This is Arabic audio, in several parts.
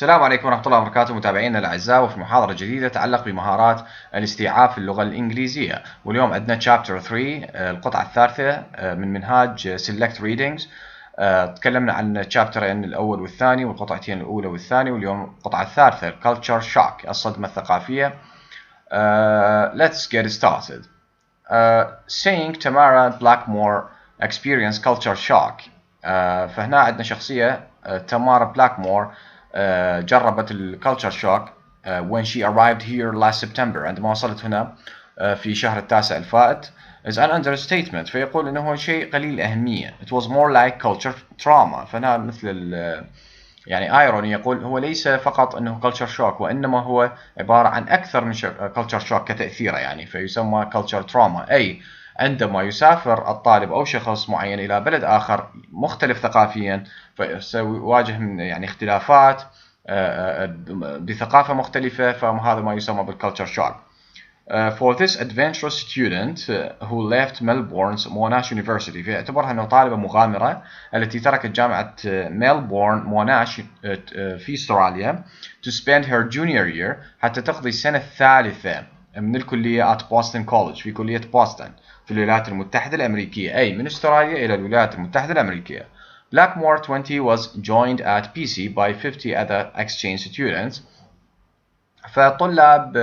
السلام عليكم ورحمة الله وبركاته متابعينا الأعزاء، وفي محاضرة جديدة تتعلق بمهارات الاستيعاب في اللغة الإنجليزية. واليوم عندنا Chapter 3 القطعة الثالثة من منهاج Select Readings. تكلمنا عن Chapter الأول والثاني والقطعتين الأولى والثانية، واليوم القطعة الثالثة Culture Shock الصدمة الثقافية. Let's get started. Saying Tamara Blackmore experienced culture shock. فهنا عندنا شخصية تامارا بلاكمور جربت الكالتشر شوك when she arrived here last September، عندما وصلت هنا في شهر التاسع الفائت. is an understatement، فيقول انه هو شيء قليل اهمية. it was more like culture trauma، فهنا مثل يعني irony، يقول هو ليس فقط انه culture shock، وانما هو عبارة عن اكثر من culture shock كتأثيره، يعني فيسمى culture trauma، اي عندما يسافر الطالب أو شخص معين إلى بلد آخر مختلف ثقافيا فسيواجه يعني اختلافات بثقافة مختلفة، فهذا ما يسمى بالculture shock. For this adventurous student who left Melbourne's Monash University، فيعتبرها أنه طالبة مغامرة التي تركت جامعة ميلبورن موناش في استراليا to spend her junior year، حتى تقضي السنة الثالثة من الكلية at Boston College، في كلية بوسطن في الولايات المتحدة الأمريكية، أي من استراليا إلى الولايات المتحدة الأمريكية. Blackmore 20 was joined at PC by 50 other exchange students. فطلاب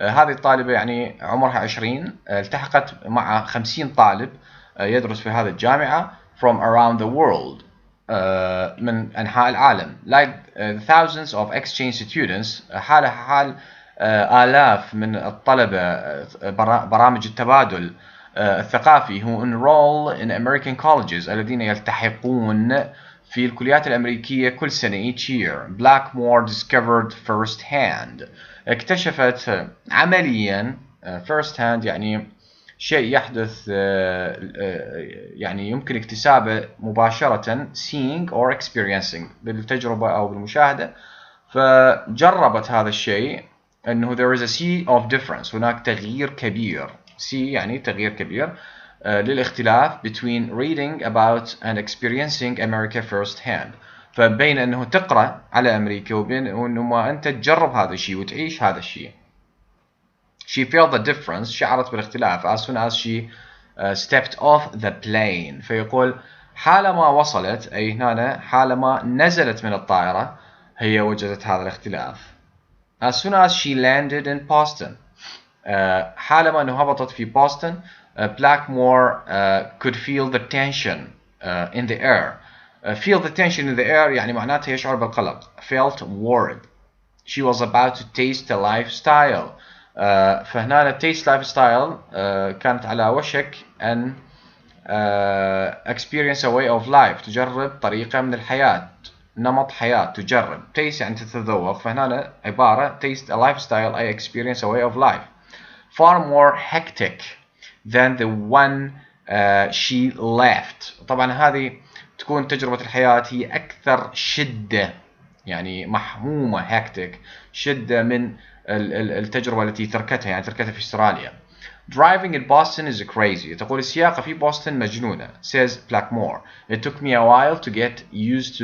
هذه الطالبة يعني عمرها 20 التحقت مع 50 طالب يدرس في هذه الجامعة from around the world، من أنحاء العالم. like thousands of exchange students، حالها حال آلاف من الطلبة برامج التبادل الثقافي who enroll in American colleges، الذين يلتحقون في الكليات الأمريكية كل سنة each year. Blackmore discovered first hand، اكتشفت عمليا first hand يعني شيء يحدث يعني يمكن اكتسابه مباشرة seeing or experiencing بالتجربة أو بالمشاهدة. فجربت هذا الشيء أنه there is a sea of difference، هناك تغيير كبير. sea يعني تغيير كبير للاختلاف between reading about and experiencing America first hand، فبين أنه تقرأ على أمريكا وبين أنه ما أنت تجرب هذا الشيء وتعيش هذا الشيء. She felt the difference، شعرت بالاختلاف as soon as she stepped off the plane، فيقول حالما وصلت، أي هنا حالما نزلت من الطائرة، هي وجدت هذا الاختلاف. As soon as she landed in Boston، حالما أنه هبطت في بوسطن، Blackmore could feel the tension in the air. Feel the tension in the air يعني معناتها يشعر بالقلق. Felt worried. She was about to taste a lifestyle. فهنا taste lifestyle كانت على وشك أن experience a way of life، تجرب طريقة من الحياة، نمط حياة. تجرب taste يعني تتذوق، فهنا عبارة taste a lifestyle أي experience a way of life far more hectic than the one she left. طبعا هذه تكون تجربة الحياة هي أكثر شدة، يعني محمومة hectic، شدة من التجربة التي تركتها، يعني تركتها في استراليا. Driving in Boston is crazy، تقول السياقة في بوسطن مجنونة. Says Blackmore it took me a while to get used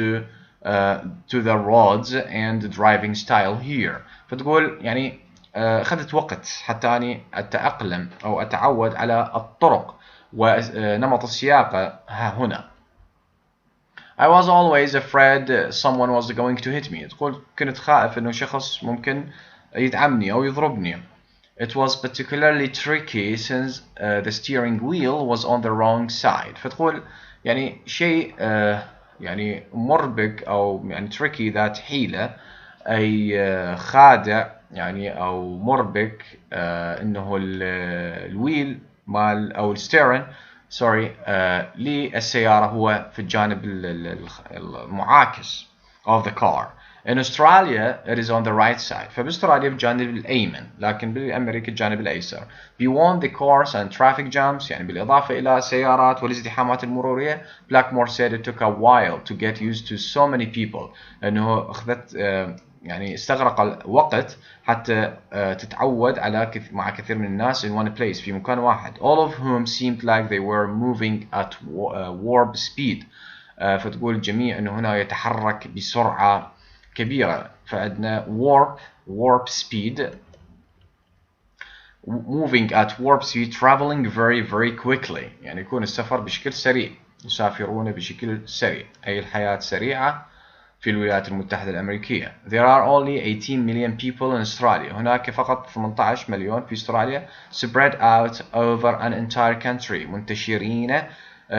to the roads and driving style here. فتقول يعني أخذت وقت حتى أني أتأقلم أو أتعود على الطرق ونمط السياقة هنا. I was always afraid someone was going to hit me، تقول كنت خائف أنه شخص ممكن يدعمني أو يضربني. It was particularly tricky since the steering wheel was on the wrong side. فتقول يعني شيء يعني مربك أو يعني tricky ذات حيلة، أي خادع يعني أو مربك، إنه الويل مال أو الستيرن للسيارة هو في الجانب المعاكس of the car. In Australia it is on the right side، فبأستراليا بالجانب الأيمن، لكن بالأمريكا الجانب الأيسر. Beyond the cars and traffic jams، يعني بالإضافة إلى السيارات والازدحامات المرورية. Blackmore said it took a while to get used to so many people، أنه أخذت يعني استغرق الوقت حتى تتعود على مع كثير من الناس in one place، في مكان واحد. All of whom seemed like they were moving at warp speed. فتقول الجميع أنه هنا يتحرك بسرعة كبيرة، فعندنا warp speed moving at warp speed traveling very quickly، يعني يكون السفر بشكل سريع، يسافرون بشكل سريع، أي الحياة سريعة في الولايات المتحدة الأمريكية. There are only 18 million people in Australia. هناك فقط 18 مليون في أستراليا. Spread out over an entire country. منتشرين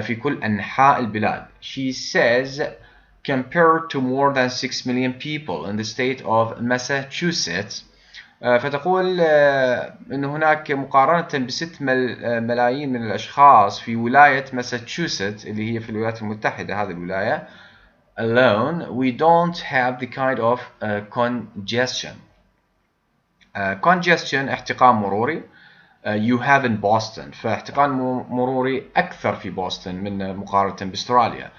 في كل أنحاء البلاد. She says compared to more than 6 million people in the state of Massachusetts. فتقول أن هناك مقارنة ب6 ملايين من الأشخاص في ولاية ماساتشوستس اللي هي في الولايات المتحدة، هذه الولاية alone we don't have the kind of congestion. Congestion احتقان مروري. You have in Boston، فاحتقان مروري أكثر في بوسطن من مقارنة بأستراليا.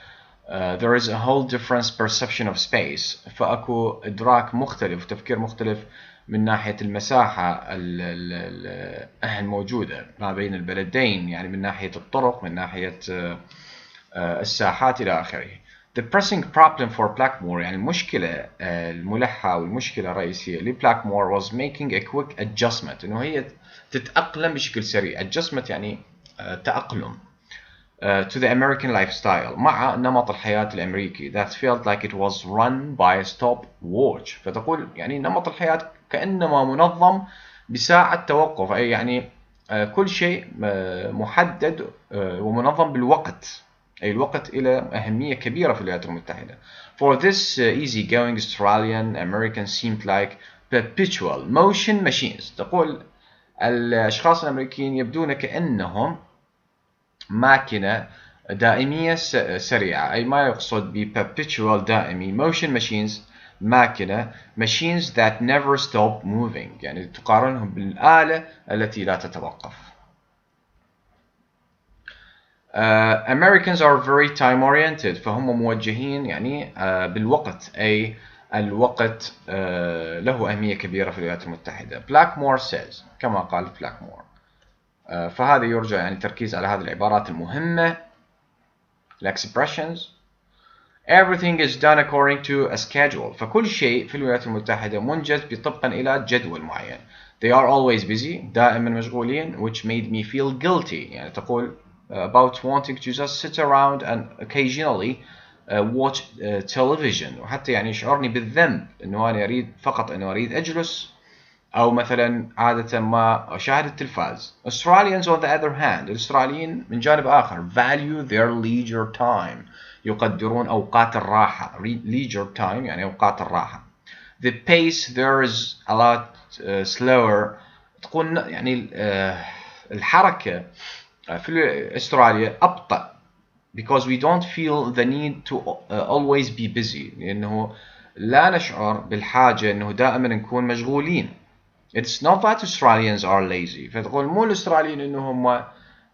There is a whole different perception of space، فأكو إدراك مختلف وتفكير مختلف من ناحية المساحة الموجودة ما بين البلدين، يعني من ناحية الطرق، من ناحية الساحات إلى آخره. The pressing problem for Blackmore، يعني المشكلة الملحة والمشكلة الرئيسية لبلاكمور was making a quick adjustment، إنه هي تتأقلم بشكل سريع. adjustment يعني تأقلم to the American lifestyle، مع نمط الحياة الأمريكي that felt like it was run by a stopwatch. فتقول يعني نمط الحياة كأنما منظم بساعة توقف، أي يعني كل شيء محدد ومنظم بالوقت، أي الوقت إلى أهمية كبيرة في الولايات المتحدة. For this easygoing Australian American seemed like perpetual motion machines. تقول الأشخاص الأمريكيين يبدون كأنهم ماكينة دائمية سريعة، أي ما يقصد ب perpetual دائمي. motion machines ماكينة machines that never stop moving، يعني تقارنهم بالآلة التي لا تتوقف. Americans are very time oriented، فهم موجهين يعني بالوقت، أي الوقت له أهمية كبيرة في الولايات المتحدة. Blackmore says، كما قال بلاكمور. فهذا يرجى يعني التركيز على هذه العبارات المهمة، expressions. Everything is done according to a schedule، فكل شيء في الولايات المتحدة منجز طبقا إلى جدول معين. They are always busy، دائما مشغولين. which made me feel guilty، يعني تقول about wanting to just sit around and occasionally watch television، وحتى يعني يشعرني بالذنب إنه أنا أريد فقط إنه أريد أجلس أو مثلا عادة ما أشاهد التلفاز. Australians on the other hand، الأستراليين من جانب آخر value their leisure time، يقدرون أوقات الراحة. leisure time يعني أوقات الراحة. The pace there is a lot slower، تقول يعني الحركة في أستراليا أبطأ because we don't feel the need to always be busy، لأنه لا نشعر بالحاجة أنه دائما نكون مشغولين. It's not that Australians are lazy، فتقول مو الأستراليين إنهم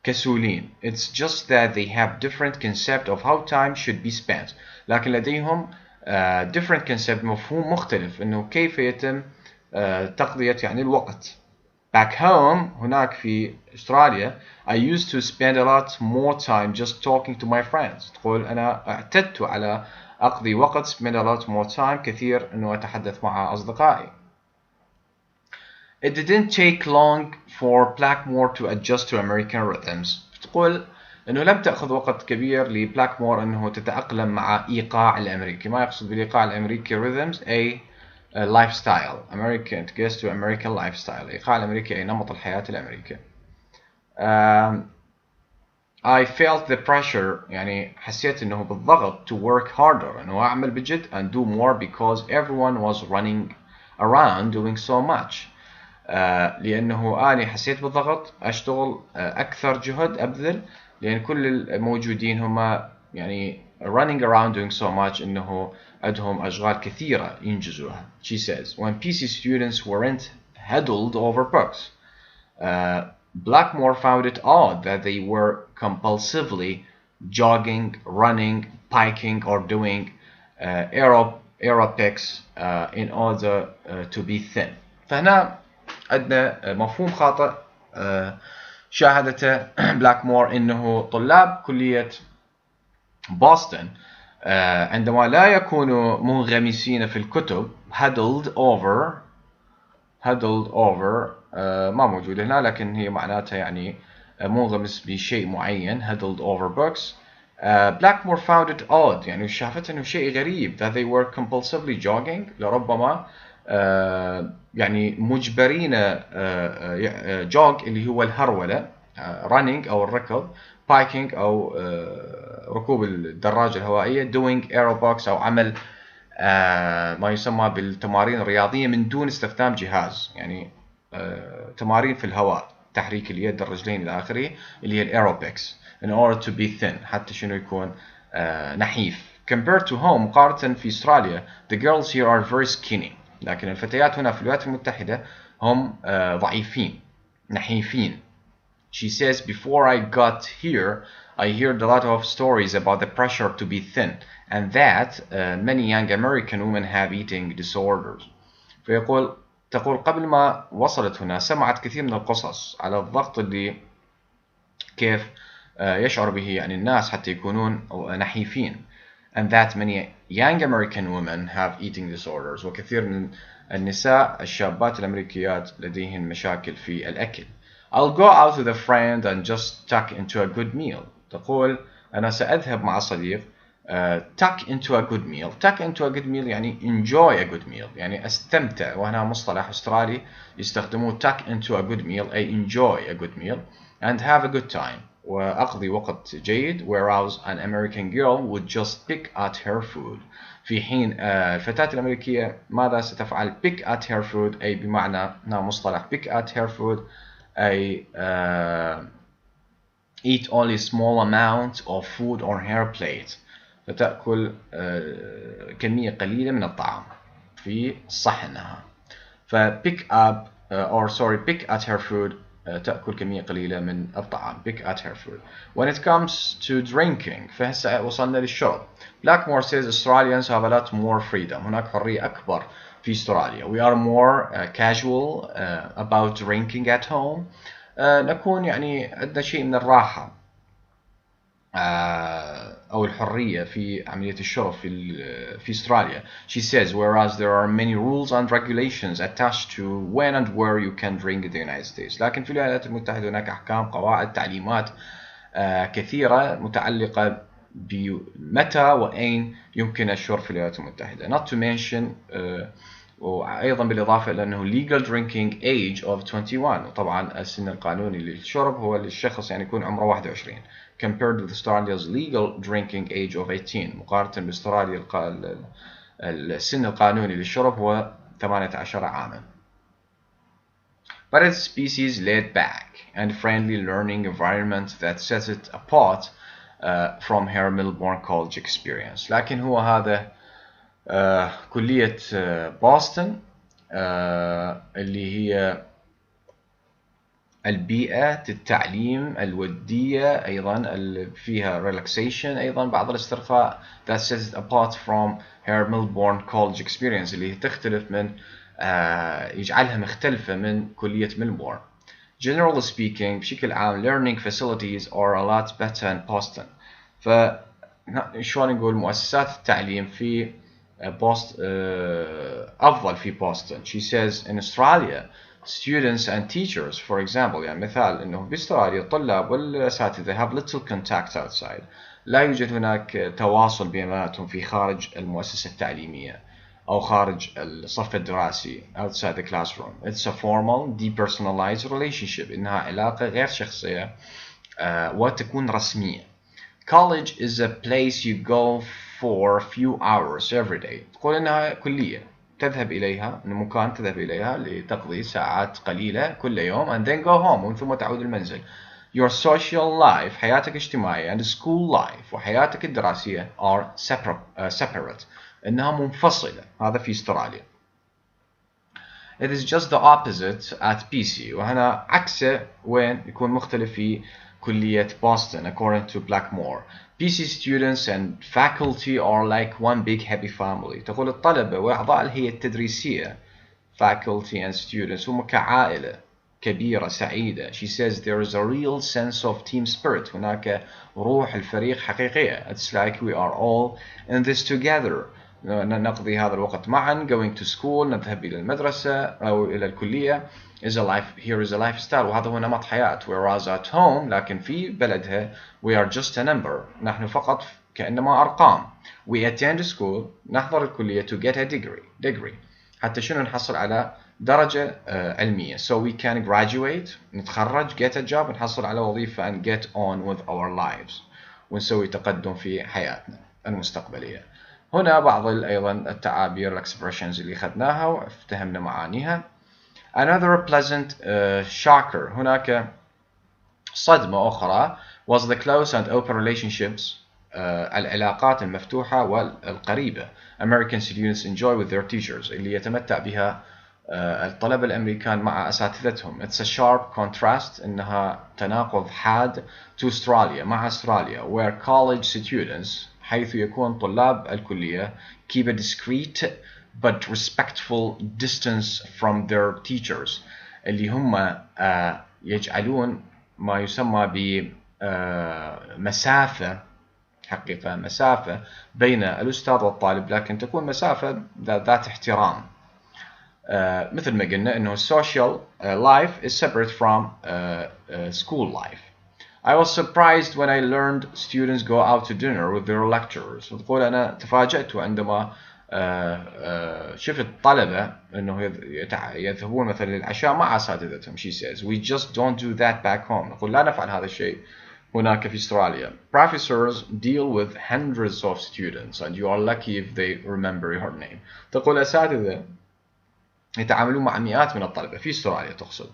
كسولين. It's just that they have different concept of how time should be spent، لكن لديهم different concept، مفهوم مختلف إنه كيف يتم تقضية يعني الوقت. Back home، هناك في أستراليا I used to spend a lot more time just talking to my friends. تقول أنا اعتدت على أقضي وقت spend a lot more time، كثير إنه أتحدث مع أصدقائي. It didn't take long for Blackmore to adjust to American rhythms. تقول إنه لم تأخذ وقت كبير لبلاكمور إنه تتأقلم مع إيقاع الأمريكي. ما يقصد بالإيقاع الأمريكي rhythms أي lifestyle. American to get to American lifestyle، إيقاع الأمريكي أي نمط الحياة الأمريكي. I felt the pressure، يعني حسيت إنه بالضغط to work harder، إنه أعمل بجد and do more because everyone was running around doing so much. لأنه أنا حسيت بالضغط أشتغل أكثر جهد أبذل، لأن كل الموجودين هم يعني running around doing so much، إنه عندهم أشغال كثيرة ينجزوها. She says when PC students weren't huddled over books. Blackmore found it odd that they were compulsively jogging, running, biking, or doing aerobics in order to be thin. فهنا عندنا مفهوم خاطئ شاهدته بلاكمور، إنه طلاب كلية بوسطن عندما لا يكونوا منغمسين في الكتب huddled over ما موجود هنا لكن هي معناتها يعني منغمس بشيء معين huddled over books. Blackmore found it odd يعني شافت انه شيء غريب that they were compulsively jogging لربما يعني مجبرين jog اللي هو الهرولة running أو الركض biking أو ركوب الدراجة الهوائية doing aerobics أو عمل ما يسمى بالتمارين الرياضية من دون استخدام جهاز يعني تمارين في الهواء تحريك اليد الرجلين إلى آخره اللي هي الأيروبكس in order to be thin حتى شنو يكون نحيف. compared to home مقارنة في أستراليا the girls here are very skinny لكن الفتيات هنا في الولايات المتحدة هم ضعيفين نحيفين. She says before I got here I heard a lot of stories about the pressure to be thin and that many young American women have eating disorders. تقول قبل ما وصلت هنا سمعت كثير من القصص على الضغط اللي كيف يشعر به يعني الناس حتى يكونون نحيفين and that many young American women have eating disorders وكثير من النساء الشابات الأمريكيات لديهن مشاكل في الأكل. I'll go out with a friend and just tuck into a good meal. تقول أنا سأذهب مع صديق tuck into a good meal. tuck into a good meal يعني enjoy a good meal يعني استمتع وهنا مصطلح أسترالي يستخدموه tuck into a good meal أي enjoy a good meal and have a good time وأقضي وقت جيد whereas an American girl would just pick at her food. في حين الفتاة الأمريكية ماذا ستفعل pick at her food أي بمعنى هنا مصطلح pick at her food أي eat only small amount of food on her plate فتأكل كمية قليلة من الطعام في صحنها. ف pick up pick at her food تأكل كمية قليلة من الطعام pick at her food. When it comes to drinking فهسه وصلنا للشرب. Blackmore says Australians have a lot more freedom هناك حرية أكبر في أستراليا. We are more casual about drinking at home نكون يعني عندنا شيء من الراحة أو الحرية في عملية الشرب في أستراليا. She says whereas there are many rules and regulations attached to when and where you can drink in the United States. لكن في الولايات المتحدة هناك أحكام قواعد تعليمات كثيرة متعلقة بمتى وأين يمكن الشرب في الولايات المتحدة. Not to mention وأيضا بالإضافة إلى أنه legal drinking age of 21 وطبعا السن القانوني للشرب هو للشخص يعني يكون عمره 21 compared with Australia's legal drinking age of 18 مقارنة بأستراليا السن القانوني للشرب هو 18 عاما. But it's a species laid back and friendly learning environment that sets it apart from her Melbourne college experience. لكن هو هذا كلية بوسطن اللي هي البيئة التعليم الودية أيضا فيها relaxation أيضا بعض الاسترخاء that sets it apart from her Melbourne college experience اللي تختلف من يجعلها مختلفة من كلية ملبورن. Generally speaking بشكل عام learning facilities are a lot better in Boston. فشلون نقول مؤسسات التعليم في أفضل في بوسطن. She says in Australia students and teachers for example يعني مثال إنه بأستراليا الطلاب والأساتذة have little contact outside لا يوجد هناك تواصل بيناتهم في خارج المؤسسة التعليمية أو خارج الصف الدراسي outside the classroom. It's a formal depersonalized relationship إنها علاقة غير شخصية وتكون رسمية. College is a place you go for a few hours every day. تقول إنها كلية تذهب إليها من مكان تذهب إليها لتقضي ساعات قليلة كل يوم and then go home ومن ثم تعود المنزل. Your social life حياتك الاجتماعية and school life وحياتك الدراسية are separate إنها منفصلة. هذا في أستراليا. It is just the opposite at BC وهنا عكسه وين يكون مختلف في كلية بوسطن according to Blackmore. BC students and faculty are like one big happy family. تقول الطلبة وأعضاء الهيئة التدريسية faculty and students هم كعائلة كبيرة سعيدة. She says there is a real sense of team spirit. هناك روح الفريق حقيقية. It's like we are all in this together. نقضي هذا الوقت معا. Going to school. نذهب إلى المدرسة أو إلى الكلية. Is a life. Here is a lifestyle. وهذا هو نمط حياة. Whereas at home. لكن في بلدها we are just a number. نحن فقط كأنما أرقام. We attend school. نحضر الكلية to get a degree. حتى شنو نحصل على درجة علمية. So we can graduate. نتخرج. Get a job. نحصل على وظيفة and get on with our lives. ونسوي تقدم في حياتنا المستقبلية. هنا بعض أيضا التعابير expressions اللي خدناها وافتهمنا معانيها. Another pleasant shocker. هناك صدمة أخرى was the close and open relationships. العلاقات المفتوحة والقريبة American students enjoy with their teachers اللي يتمتع بها الطلبة الأمريكان مع أساتذتهم. It's a sharp contrast. إنها تناقض حاد to Australia مع أستراليا where college students حيث يكون طلاب الكلية keep a discreet but respectful distance from their teachers اللي هم يجعلون ما يسمى بمسافة حقيقة مسافة بين الأستاذ والطالب لكن تكون مسافة ذات احترام. مثل ما قلنا إنه social life is separate from school life. I was surprised when I learned students go out to dinner with their lecturers. تقول أنا تفاجأت عندما شفت طلبة إنه يذهبون مثلا للعشاء مع أساتذتهم. She says we just don't do that back home. نقول لا نفعل هذا الشيء هناك في أستراليا. Professors deal with hundreds of students and you are lucky if they remember your name. تقول أساتذة يتعاملون مع مئات من الطلبة في أستراليا تقصد.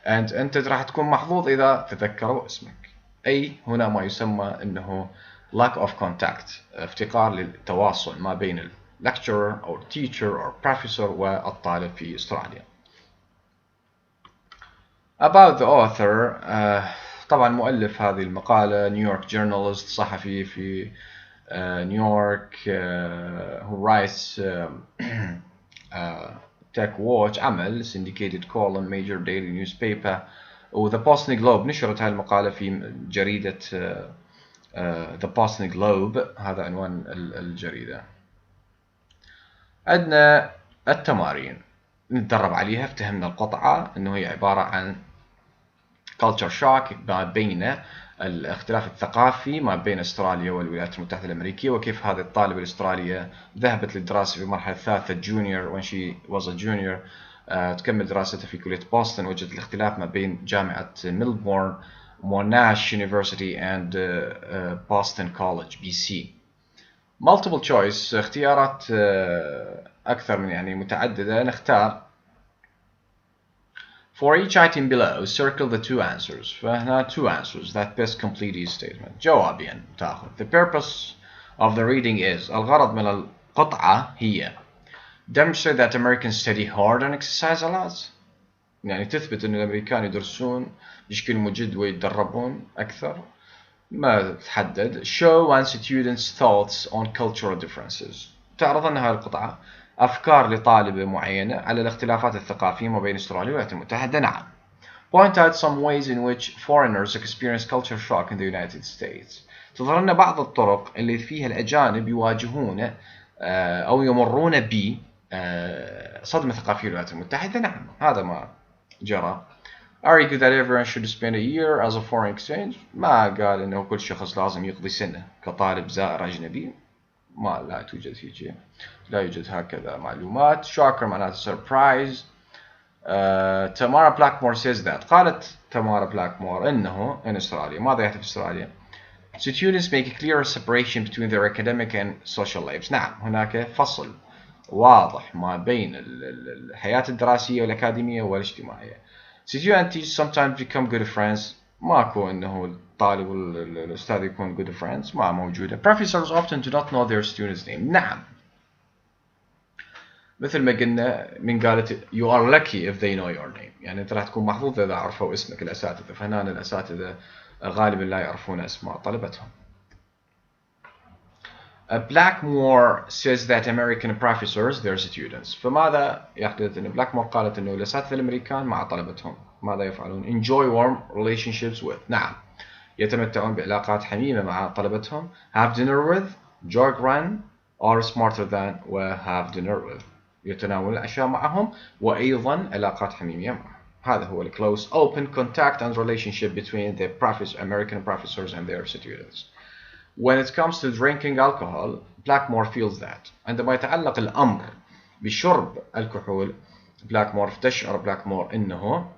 and أنت راح تكون محظوظ إذا تذكروا اسمك. أي هنا ما يسمى إنه lack of contact. افتقار للتواصل ما بين lecturer or teacher or professor والطالب في أستراليا. About the author. طبعا مؤلف هذه المقالة نيويورك journalist صحفي في نيويورك who writes tech watch عمل syndicated column major daily newspaper و the Boston Globe. نشرت هذه المقالة في جريدة the Boston Globe. هذا عنوان الجريدة. عندنا التمارين نتدرب عليها. افتهمنا القطعة انه هي عبارة عن culture shock ما بين الاختلاف الثقافي ما بين استراليا والولايات المتحدة الأمريكية وكيف هذه الطالبة الأسترالية ذهبت للدراسة في المرحلة الثالثة junior when she was a junior تكمل دراستها في كلية بوسطن. وجدت الاختلاف ما بين جامعة ميلبورن موناش University and Boston College BC. multiple choice اختيارات أكثر من يعني متعددة. نختار for each item below circle the two answers. فهنا two answers that best complete each statement. جوابين تأخذ. The purpose of the reading is. الغرض من القطعة هي demonstrate that Americans study hard and exercise a lot. يعني تثبت أن الأمريكان يدرسون بشكل مجد ويتدربون أكثر. ما تحدد. show one student's thoughts on cultural differences. تعرض أن هذه القطعة أفكار لطالبة معينة على الاختلافات الثقافية ما بين أستراليا والولايات المتحدة. نعم. point out some ways in which foreigners experience culture shock in the United States. تظهر لنا بعض الطرق اللي فيها الأجانب يواجهون أو يمرون ب صدمة ثقافية الولايات المتحدة. نعم هذا ما جرى. argue that everyone should spend a year as a foreign exchange. ما قال إنه كل شخص لازم يقضي سنة كطالب زائر أجنبي. ما لا توجد هيك. لا يوجد هكذا معلومات. shocker معناته surprise. تمارا بلاكمور says that. قالت تمارا بلاكمور إنه in أستراليا. ماذا يحدث في أستراليا؟ students make a clear separation between their academic and social lives. نعم هناك فصل واضح ما بين الحياة الدراسية والأكاديمية والاجتماعية. students sometimes become good friends. ماكو إنه الطالب والأستاذ يكون good friends. ما موجودة. professors often do not know their students' name. نعم مثل ما قلنا من قالت you are lucky if they know your name. يعني أنت راح تكون محظوظ إذا عرفوا اسمك الأساتذة. فهنا الأساتذة غالبا لا يعرفون أسماء طلبتهم. Blackmore says that American professors their students. فماذا يحدث؟ إن Blackmore قالت إنه الأساتذة الأمريكان مع طلبتهم. ماذا يفعلون؟ enjoy warm relationships with. نعم، يتمتعون بعلاقات حميمة مع طلبتهم. have dinner with, jog run, are smarter than و have dinner with. يتناول العشاء معهم وأيضا علاقات حميمية معهم. هذا هو close open contact and relationship between the American professors and their students. When it comes to drinking alcohol, Blackmore feels that. عندما يتعلق الأمر بشرب الكحول، تشعر بلاكمور إنه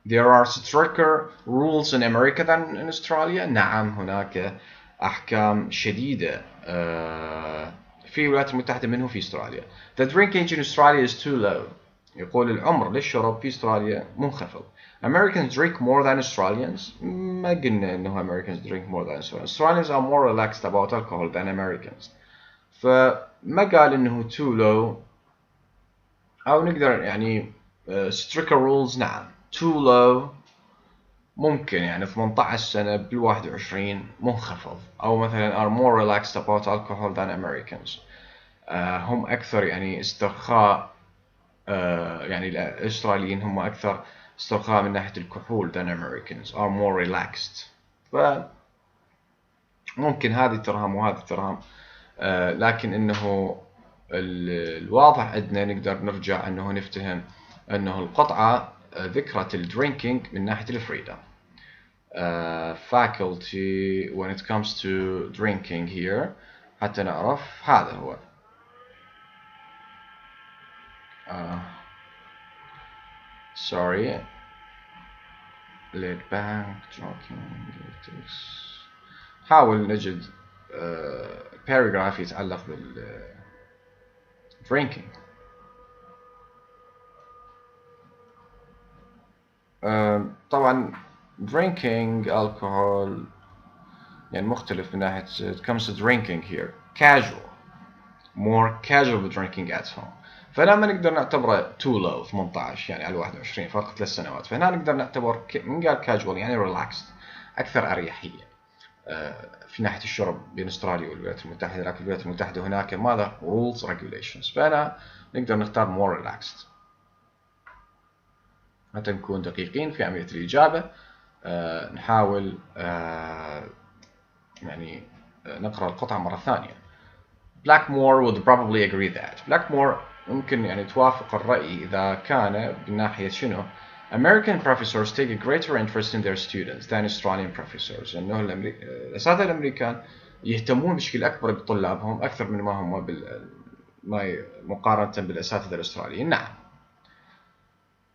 there are stricter rules in America than in Australia. نعم، هناك أحكام شديدة في الولايات المتحدة منه في أستراليا. The drink age in Australia is too low. يقول العمر للشرب في أستراليا منخفض. Americans drink more than Australians. ما قلنا إنه Americans drink more than Australians. Australians are more relaxed about alcohol than Americans. فما قال إنه too low أو نقدر يعني stricter rules. نعم، too low ممكن يعني 18 سنة بال21 منخفض، أو مثلا are more relaxed about alcohol than Americans. هم أكثر يعني استرخاء، يعني الأستراليين هم أكثر استرخاء من ناحية الكحول than Americans are more relaxed. فممكن هذه الترهم وهذه الترهم، لكن إنه الواضح عندنا نقدر نرجع أنه نفتهم أنه القطعة ذكرت الدرينكينج من ناحية الفريدم. faculty when it comes to drinking here حتى نعرف هذا هو. sorry laid back talking. حاول نجد paragraph يتعلق بال drinking. طبعا drinking alcohol يعني مختلف من ناحية it comes to drinking here casual, more casual drinking at home. فلما نقدر نعتبره too low 18 يعني على 21 فرق 3 سنوات، فهنا نقدر نعتبر من قال casual يعني relaxed أكثر أريحية في ناحية الشرب بين أستراليا والولايات المتحدة. لكن الولايات المتحدة هناك ماذا rules regulations، فأنا نقدر نختار more relaxed حتى نكون دقيقين في عملية الإجابة. نحاول يعني نقرأ القطعة مرة ثانية. Blackmore would probably agree that. Blackmore ممكن يعني توافق الرأي إذا كان من ناحية شنو؟ American professors take a greater interest in their students than Australian professors. إنه الأساتذة الأمريكان يهتمون بشكل أكبر بطلابهم أكثر من ما هم مقارنة بالأساتذة الأستراليين. نعم.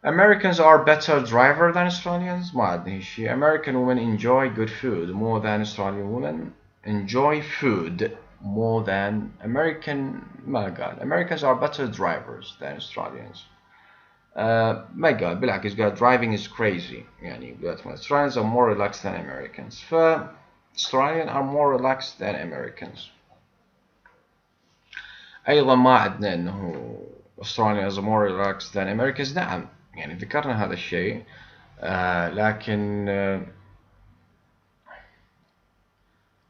Americans are better driver than Australians. ما عندنا شيء. American women enjoy good food more than Australian women enjoy food more than American. ما قال Americans are better drivers than Australians. ما قال، بالعكس قال driving is crazy. يعني Australians are more relaxed than Americans. ف Australians are more relaxed than Americans. أيضا ما عندنا إنه Australians are more relaxed than Americans. نعم يعني ذكرنا هذا الشيء، لكن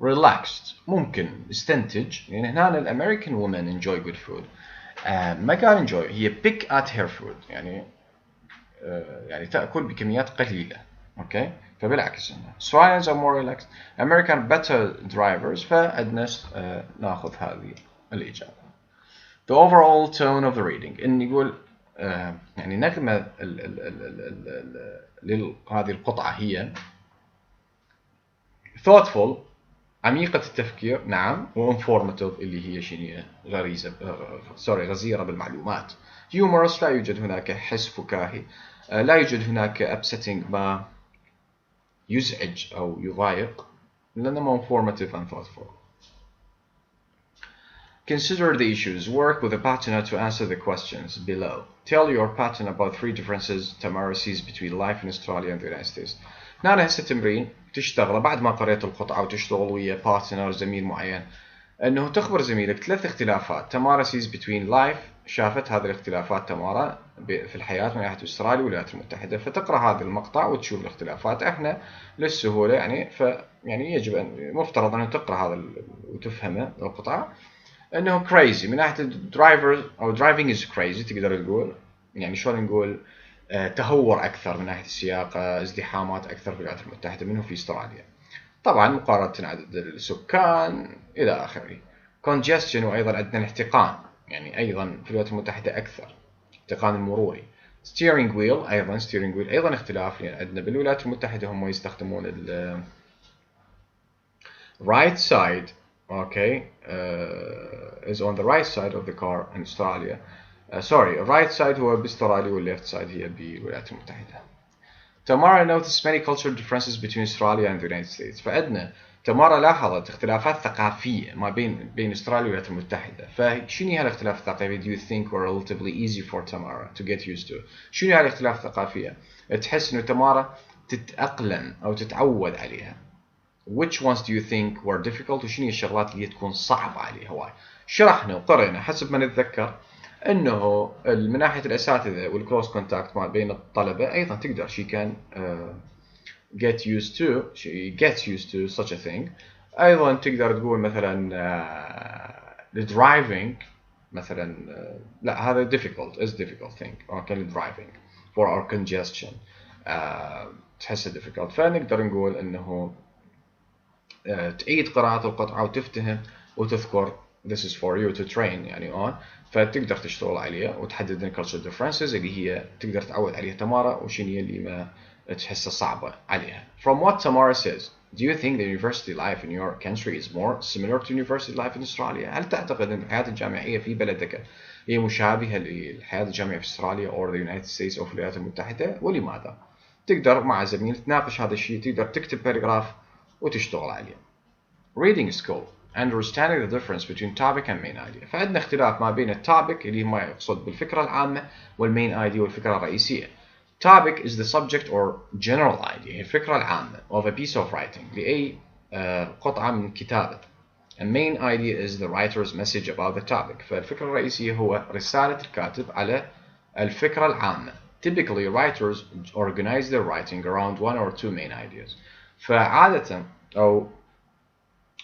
relaxed ممكن نستنتج يعني هنا الأمريكان women enjoy good food. ما قال enjoy، هي pick at her food يعني يعني تأكل بكميات قليلة. أوكي، فبالعكس Australians are more relaxed American better drivers، فعندنا ناخذ هذه الإجابة. The overall tone of the reading إن يقول يعني نغمة هذه القطعة هي thoughtful عميقة التفكير. نعم، وinformative اللي هي شنو غزيرة بالمعلومات. humorous لا يوجد هناك حس فكاهي، لا يوجد هناك upsetting ما يزعج أو يضايق، لأنه informative and thoughtful. Consider the issues. Work with a partner to answer the questions below. Tell your partner about 3 differences Tamara sees between life in Australia and the United States. هنا هسه تمرين تشتغله بعد ما قريت القطعة وتشتغل ويا بارتنر زميل معين، انه تخبر زميلك 3 اختلافات تمارا sees between life، شافت هذه الاختلافات تمارا في الحياة من ناحية استراليا والولايات المتحدة، فتقرأ هذا المقطع وتشوف الاختلافات. احنا للسهولة يعني يعني يجب ان مفترض ان تقرأ هذا وتفهمه القطعة. انه crazy من ناحية الدرايفر او driving is crazy، تقدر تقول يعني شلون نقول تهور أكثر من ناحية السياق، ازدحامات أكثر في الولايات المتحدة منه في أستراليا. طبعا مقارنة عدد السكان إلى آخره. congestion، وأيضا عندنا الاحتقان، يعني أيضا في الولايات المتحدة أكثر، الاحتقان المروري. steering wheel، أيضا steering wheel أيضا اختلاف، لأن عندنا بالولايات المتحدة هم يستخدمون ال right side، okay, is on the right side of the car in Australia. sorry, right side هو باستراليا والleft side هي بالولايات المتحدة. تمارا noticed many cultural differences between Australia and the United States. فعندنا تمارا لاحظت اختلافات ثقافية ما بين أستراليا والولايات المتحدة. فشنو هي الاختلاف الثقافي do you think were relatively easy for Tamara to get used to؟ شنو هي الاختلاف الثقافية تحس إنه تمارا تتأقلم أو تتعود عليها؟ which ones do you think were difficult؟ وشنو هي الشغلات اللي تكون صعبة عليها هواي؟ شرحنا وقرأنا حسب ما نتذكر انه من ناحيه الاساتذه والكلوز كونتاكت ما بين الطلبه ايضا تقدر she can she gets used to such a thing. ايضا تقدر تقول مثلا الدرايفنج مثلا لا هذا difficult thing okay driving for our congestion تحسه difficult. فنقدر نقول انه تعيد قراءة القطعة وتفتهم وتذكر this is for you to train يعني on، فتقدر تشتغل عليها وتحدد ال cultural differences اللي هي تقدر تعود عليها تمارا وشنو هي اللي ما تحسها صعبة عليها. From what Tamara says, do you think the university life in your country is more similar to university life in Australia؟ هل تعتقد أن الحياة الجامعية في بلدك هي مشابهة للحياة الجامعية في أستراليا or the United States أو في الولايات المتحدة؟ ولماذا؟ تقدر مع زميل تناقش هذا الشيء، تقدر تكتب باراجراف وتشتغل عليه. Reading skill. Understanding the difference between topic and main idea. فعندنا اختلاف ما بين التوبيك اللي ما يقصد بالفكرة العامة والmain idea والفكرة الرئيسية. Topic is the subject or general idea، هي الفكرة العامة of a piece of writing لأي قطعة من كتابة. And main idea is the writer's message about the topic. فالفكرة الرئيسية هو رسالة الكاتب على الفكرة العامة. Typically writers organize their writing around one or two main ideas. فعادة أو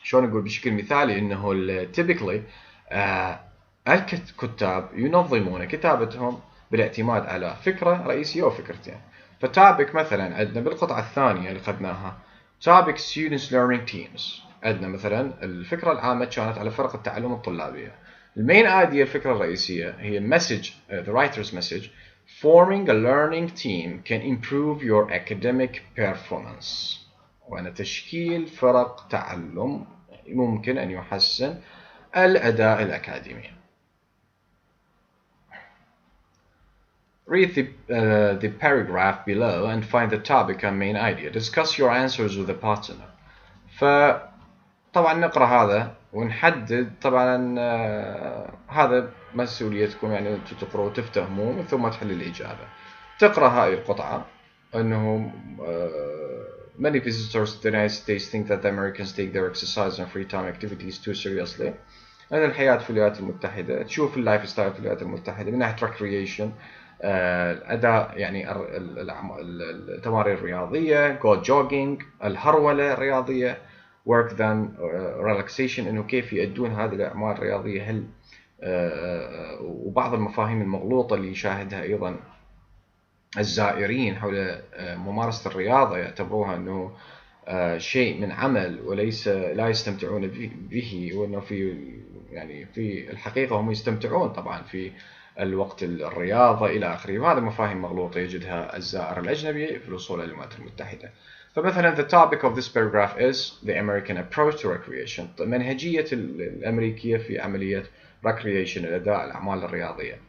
شلون نقول بشكل مثالي انه typically الكتاب ينظمون كتابتهم بالاعتماد على فكرة رئيسية وفكرتين. فتابك مثلا عندنا بالقطعة الثانية اللي أخذناها topic students learning teams، عندنا مثلا الفكرة العامة كانت على فرق التعلم الطلابية. المين idea الفكرة الرئيسية هي message the writer's message forming a learning team can improve your academic performance، وأن تشكيل فرق تعلم ممكن أن يحسن الأداء الأكاديمي. Read the paragraph below and find the topic and main idea. Discuss your answers with the partner. فطبعا نقرأ هذا ونحدد، طبعا هذا مسؤوليتكم يعني أنتم تقرأوا وتفتهموا من ثم تحل الإجابة. تقرأ هاي القطعة أنه many visitors to the United States think that the Americans take their exercise and free time activities too seriously. أن الحياة في الولايات المتحدة، تشوف اللايف ستايل في الولايات المتحدة من ناحية recreation الأداء يعني التمارين الرياضية go jogging الهرولة الرياضية work than relaxation إنه كيف يؤدون هذه الأعمال الرياضية هل وبعض المفاهيم المغلوطة اللي يشاهدها أيضا الزائرين حول ممارسة الرياضة يعتبروها أنه شيء من عمل وليس لا يستمتعون به، وأنه في الحقيقة هم يستمتعون طبعا في الوقت الرياضة إلى آخره. وهذه مفاهيم مغلوطة يجدها الزائر الأجنبي في الوصول إلى الولايات المتحدة. فمثلا the topic of this paragraph is the American approach to recreation، منهجية الأمريكية في عملية recreation الأداء الأعمال الرياضية.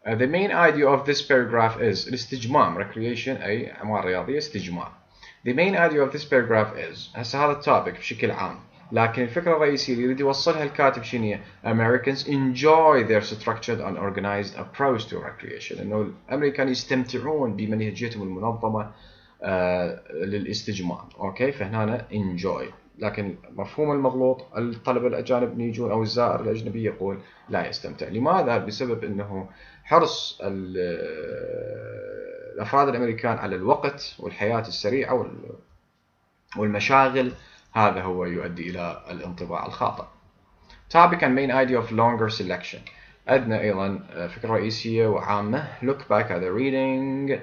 The main idea of this paragraph is الاستجمام recreation أي أعمال رياضية استجمام. The main idea of this paragraph is هسه هذا التوبيك بشكل عام، لكن الفكرة الرئيسية اللي يريد يوصلها الكاتب شنو هي؟ Americans enjoy their structured and organized approach to recreation، إنه الأمريكان يستمتعون بمنهجيتهم المنظمة للاستجمام. أوكي فهنا enjoy، لكن مفهوم المغلوط الطلبة الأجانب يجون أو الزائر الأجنبي يقول لا يستمتع. لماذا؟ بسبب أنه حرص الأفراد الأمريكان على الوقت والحياة السريعة والمشاغل، هذا هو يؤدي إلى الانطباع الخاطئ. Topic and main idea of longer selection. عندنا أيضا فكرة رئيسية وعامة. look back at the reading.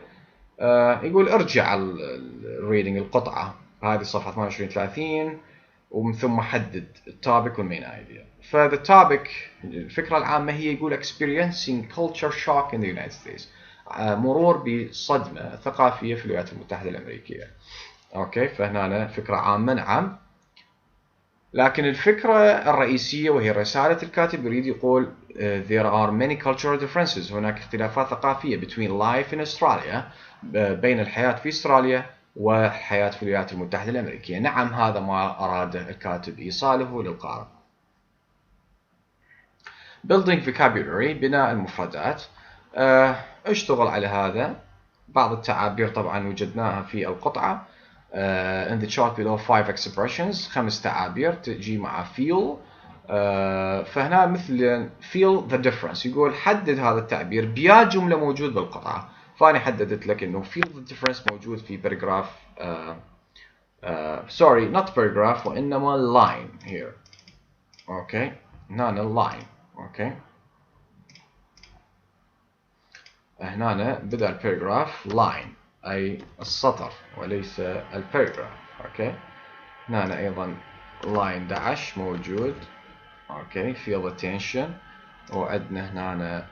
يقول ارجع الريدنج القطعة هذه صفحة 28-30 ومن ثم حدد التوبيك والمين ايديا. فذا توبيك الفكرة العامة هي يقول experiencing culture shock in the United States. مرور بصدمة ثقافية في الولايات المتحدة الأمريكية. اوكي فهنا فكرة عامة نعم. لكن الفكرة الرئيسية وهي رسالة الكاتب يريد يقول there are many cultural differences. هناك اختلافات ثقافية between life in Australia بين الحياة في أستراليا والحياة في الولايات المتحدة الأمريكية. نعم هذا ما أراد الكاتب إيصاله للقارئ. building vocabulary بناء المفردات. اشتغل على هذا. بعض التعابير طبعا وجدناها في القطعة. in the chart below 5 expressions 5 تعابير تجي مع feel. فهنا مثل feel the difference يقول حدد هذا التعبير بيا جملة موجود بالقطعة. فأنا حددت لك إنه feel the difference موجود في paragraph sorry not paragraph وإنما line here. okay هنا line. okay هنا بدأ الباراجراف line أي السطر وليس الباراجراف. اوكي هنا أيضا line 11 موجود. اوكي feel attention وعندنا هنا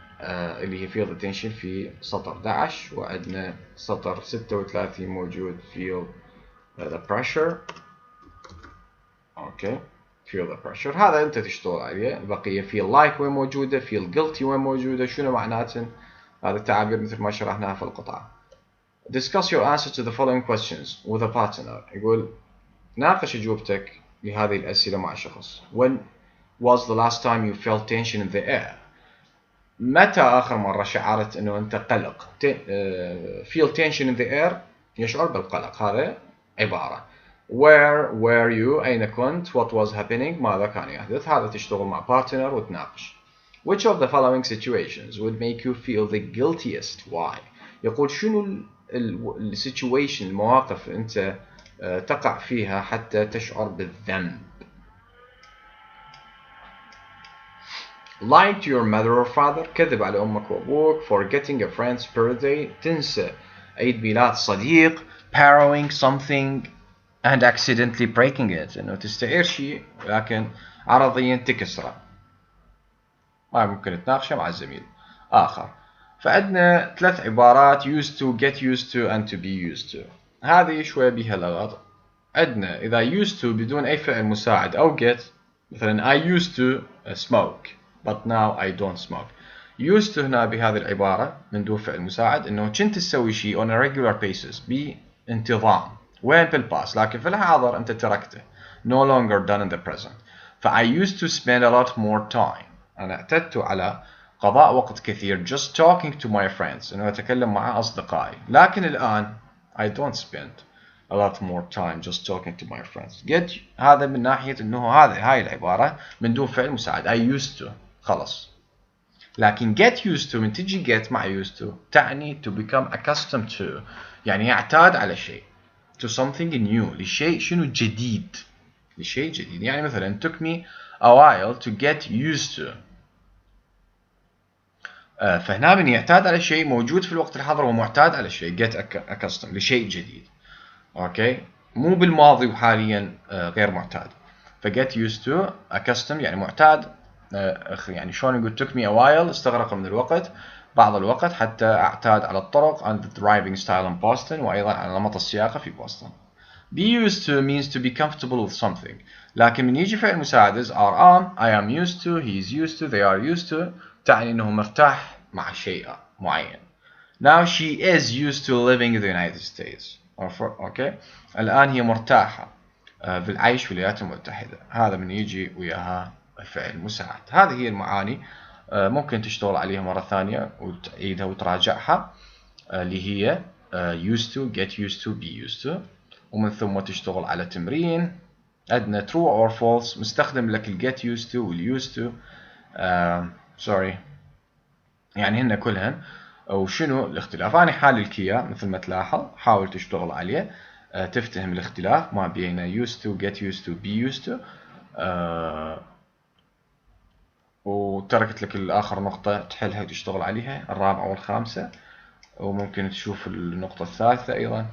اللي هي feel attention في سطر 11 وعندنا سطر 36 موجود feel the pressure. اوكي feel the pressure هذا انت تشتغل عليه. البقية feel like وين موجودة feel guilty وين موجودة شنو معناتهم هذا التعابير مثل ما شرحناها في القطعة. discuss your answer to the following questions with a partner. يقول ناقش إجوبتك لهذه الأسئلة مع شخص. when was the last time you felt tension in the air. متى آخر مرة شعرت أنه أنت قلق. feel tension in the air يشعر بالقلق. هذا عبارة. where were you أين كنت. what was happening ماذا كان يحدث. هذا تشتغل مع partner وتناقش. which of the following situations would make you feel the guiltiest. why. يقول شنو السيتويشن المواقف أنت تقع فيها حتى تشعر بالذنب. lied to your mother or father كذب على أمك وأبوك. forgetting a friend's birthday تنسى عيد ميلاد صديق. borrowing something and accidentally breaking it إنه تستعير شيء لكن عرضيا تكسره. ما ممكن تناقشه مع الزميل آخر. فعندنا 3 عبارات used to get used to and to be used to. هذه شوية بيها لغط. عندنا إذا used to بدون أي فعل مساعد أو get مثلا I used to smoke but now I don't smoke. used to هنا بهذه العبارة من دون فعل مساعد إنه كنت تسوي شيء on a regular basis بانتظام وين في الباست لكن في الحاضر أنت تركته no longer done in the present. I used to spend a lot more time. أنا اعتدت على قضاء وقت كثير just talking to my friends إنه أتكلم مع أصدقائي لكن الآن I don't spend a lot more time just talking to my friends. get هذا من ناحية إنه هاي العبارة من دون فعل مساعد I used to خلص. لكن get used to من تجي get مع used to تعني to become accustomed to يعني يعتاد على شيء to something new لشيء شنو جديد لشيء جديد. يعني مثلا took me a while to get used to. فهنا من يعتاد على شيء موجود في الوقت الحاضر ومعتاد على شيء get accustomed لشيء جديد. اوكي مو بالماضي وحاليا غير معتاد. فget used to accustomed يعني معتاد. يعني شلون يقول took me a while استغرق من الوقت بعض الوقت حتى اعتاد على الطرق and the driving style in Boston وأيضا على نمط السياقة في بوسطن. be used to means to be comfortable with something لكن من يجي فعل مساعد are on I am used to he is used to they are used to تعني انه مرتاح مع شيء معين. now she is used to living in the United States. اوكي الآن هي مرتاحة بالعيش في الولايات المتحدة. هذا من يجي وياها فعل مساعد. هذه هي المعاني ممكن تشتغل عليها مرة ثانية وتعيدها وتراجعها اللي هي used to get used to be used to ومن ثم تشتغل على تمرين. عندنا true or false مستخدم لك ال get used to وال used to sorry يعني هن كلهن وشنو الاختلاف. أنا حاللك إياه مثل ما تلاحظ حاول تشتغل عليه تفتهم الاختلاف ما بين used to get used to be used to وتركت لك الآخر نقطة تحلها وتشتغل عليها، الرابعة والخامسة، وممكن تشوف النقطة الثالثة أيضا،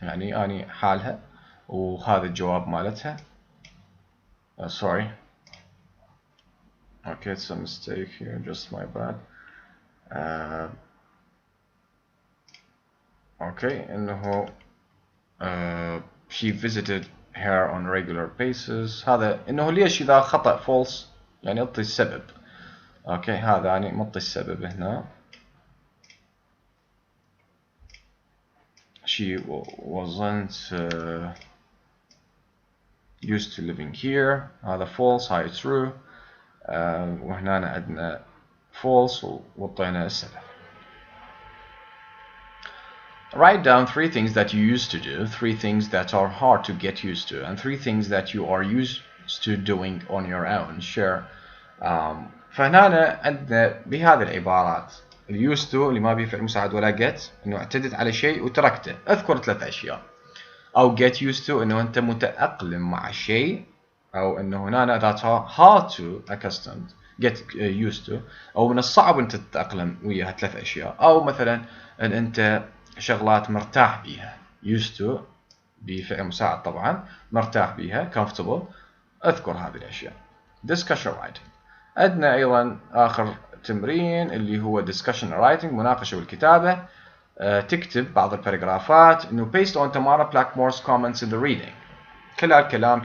يعني أني حالها، وهذا الجواب مالتها. sorry okay, it's a mistake here, just my bad. okay إنه she visited her on regular basis. هذا إنه ليش إذا خطأ false يعني أعطي السبب. اوكي هذا يعني مطي السبب هنا. she wasn't used to living here. هذا false، هاي true. وهنا عندنا false ووطينا السبب. Write down 3 things that you used to do, 3 things that are hard to get used to, and 3 things that you are used to doing on your own. Share. فهنا عندنا بهذه العبارات used to اللي ما بيه فعل مساعد ولا get، انه اعتدت على شيء وتركته. اذكر 3 اشياء. او get used to انه انت متأقلم مع الشيء، او انه هنا that hard to accustomed get used to، او من الصعب انت تتأقلم وياها 3 اشياء. او مثلا ان انت شغلات مرتاح بيها used to بفعل مساعد طبعا، مرتاح بيها comfortable. اذكر هذه الاشياء. discussion writing. عندنا ايضا اخر تمرين اللي هو discussion writing، مناقشه والكتابه. تكتب بعض الباراجرافات انه based on Tamara Blackmore's comments in the reading. خلال كلام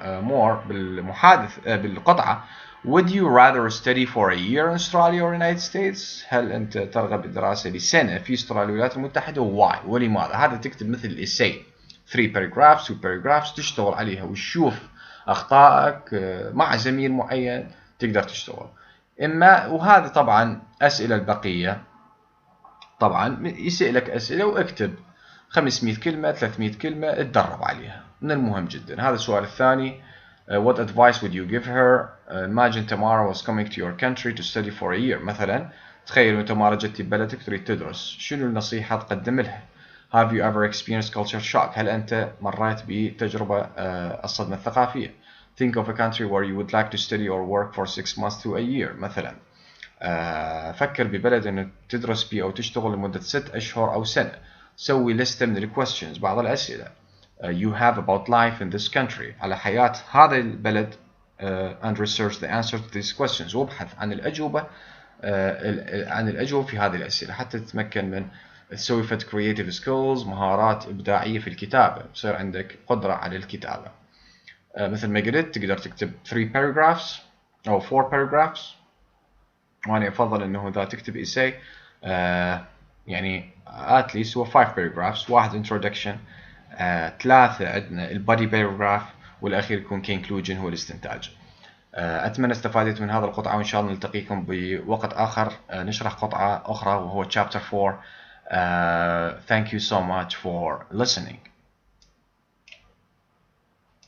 مور بالمحادث بالقطعه. Would you rather study for a year in Australia or United States؟ هل أنت ترغب بالدراسة لسنة في أستراليا والولايات المتحدة؟ why ولماذا؟ هذا تكتب مثل الإساي 3 paragraphs 2 paragraphs تشتغل عليها وتشوف أخطائك مع زميل معين تقدر تشتغل. إما وهذا طبعا أسئلة البقية طبعا يسألك أسئلة واكتب 500 كلمة 300 كلمة اتدرب عليها، من المهم جدا. هذا السؤال الثاني. What advice would you give her? Imagine Tamara was coming to your country to study for a year. مثلا تخيل أن تمارا جت بلدك تريد تدرس، شنو النصيحة تقدم لها؟ Have you ever experienced culture shock؟ هل أنت مريت بتجربة الصدمة الثقافية؟ Think of a country where you would like to study or work for 6 months to a year. مثلا فكر ببلد أنه تدرس بيه أو تشتغل لمدة 6 أشهر أو سنة. سوي لستة من الكويستشنز، بعض الأسئلة you have about life in this country، على حياة هذا البلد and research the answer to these questions، وابحث عن الأجوبة في هذه الأسئلة حتى تتمكن من تسوي فد creative skills، مهارات إبداعية في الكتابة، يصير عندك قدرة على الكتابة. مثل ما قلت تقدر تكتب 3 paragraphs أو 4 paragraphs، وأنا أفضل إنه إذا تكتب essay يعني at least هو 5 paragraphs، 1 introduction، 3 عندنا البادي باراجراف، والأخير يكون conclusion هو الاستنتاج. أتمنى استفادت من هذا القطعة، وإن شاء الله نلتقيكم بوقت آخر نشرح قطعة أخرى وهو chapter 4. Thank you so much for listening.